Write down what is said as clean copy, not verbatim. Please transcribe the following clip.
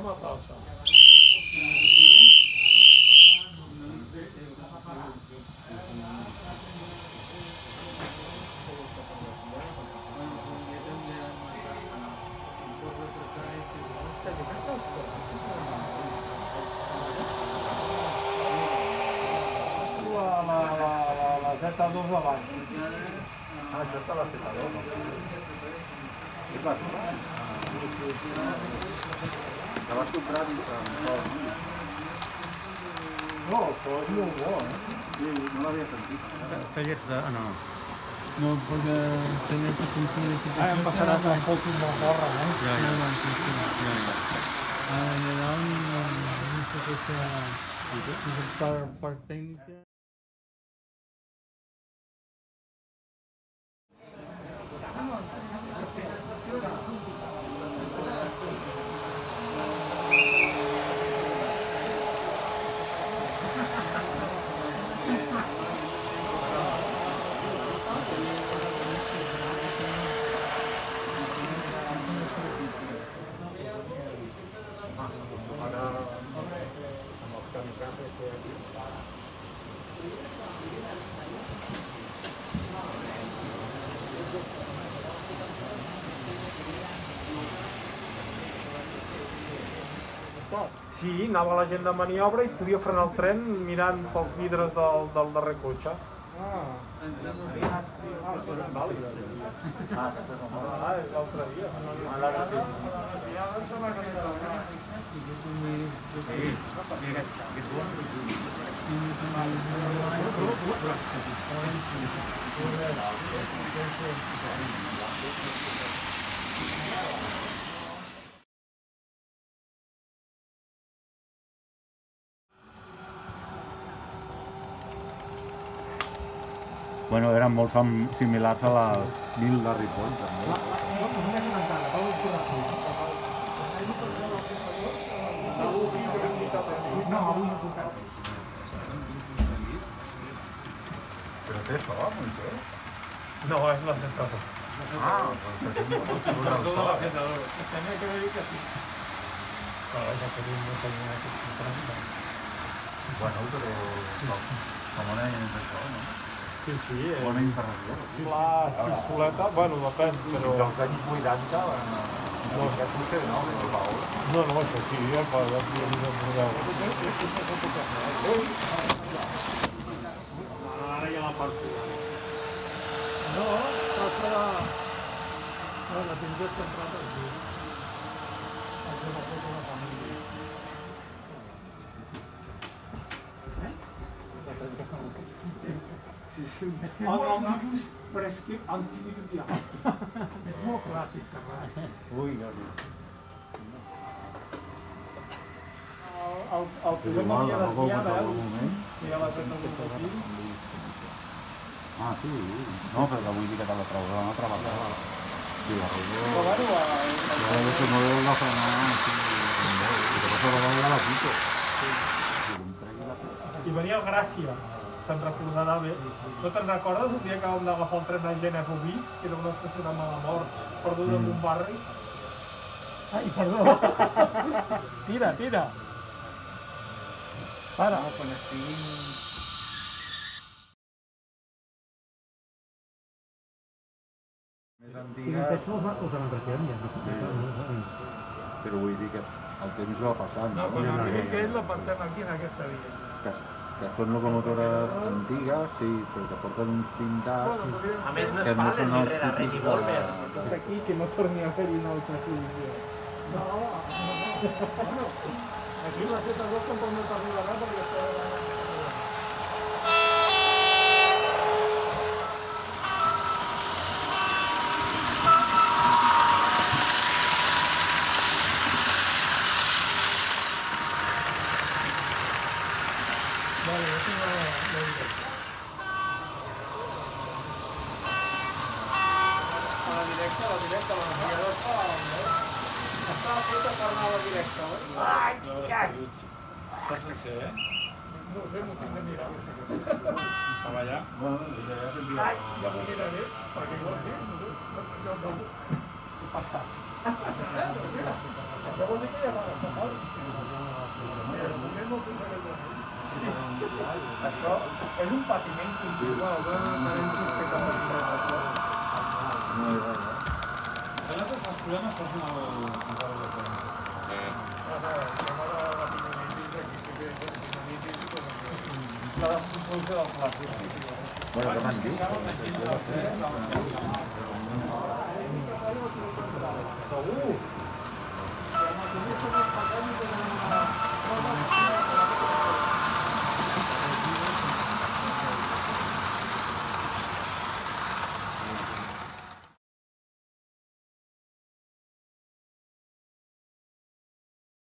Forma falsa. La Z2 abans. Ah, això està la Z2, no? És la teva? La vas comprar dins amb sol. No, el so és molt bo, Sí, no l'havia sentit. Tallers de... no. No, perquè tenia que complir... Em passaràs un poc molt gorra, no? Ja, ja. Allà no sé què serà... Per tècnica... Sí, anava la gent de maniobra i podia frenar el tren mirant pels vidres del darrer cotxe. Això és vàlid. És l'altre dia. Bueno, eren molt similars a les 1000 de Ripoll, també. Però té so, Montse? No, és la Z2. Ah, doncs és molt xulo. Tota la Z2. Tenia que dir que sí. Però ja que no tenia aquest contracte. Bueno, però com una és això, no? Sí, sí. Bona intervenció. La xixoleta, bueno, depèn, però... Fins als anys 80, no, aquest potser no, però el Paol. No, això sí, ja havia vist el model. Ara ja la part. No, passa... La tindré centrada aquí. Aquí la foto de la família. Antivirus, però és que antivirus ja. És molt clàssic, carrer. Ui, ja dic. El posem a via desviada, que ja l'ha fet el aquí. Ah, sí. No, però que vull dir que te la treus una altra vegada. Sí, la Però robo... bueno, Yo ese modelo la frenar, sí, y te vas a robar ya la quito. I venia el Gràcia, se'n recordarà bé. No te'n recordes el dia que vam agafar el tren a Gèneva Rubí, que era una estació de mala mort, perduda en un barri? Ai, perdó. Tira. Para. No, quan estiguin... Més I antigues, això els enriquem ja. però vull dir que el temps va passant, No, no? quan el primer que és la pantem aquí en aquesta via. Que són locomotores antigues, sí, però que porten uns pintats A més no que es no fa són ni els rere res ni típics molt bé. Tot aquí, que no torni a haver-hi una altra col·lisió. No, aquí la Z2 tampoc no t'arribarà perquè està... Vale, yo tengo la directa. La directa, la navegador estava feta per anar a la directa, oi? Ai, que... Està sencer, eh? No ho sé, m'ho tinc de mirar. Estava allà. Bueno, ja Ai, ja m'ho miraré, perquè igual sí, no sé. passat. Això vol dir que ja va estar mort. Sí, això és un patiment continu. Els problemes són el control de temps. La descomposició del plàstic. Bueno, què m'han dit? Segur.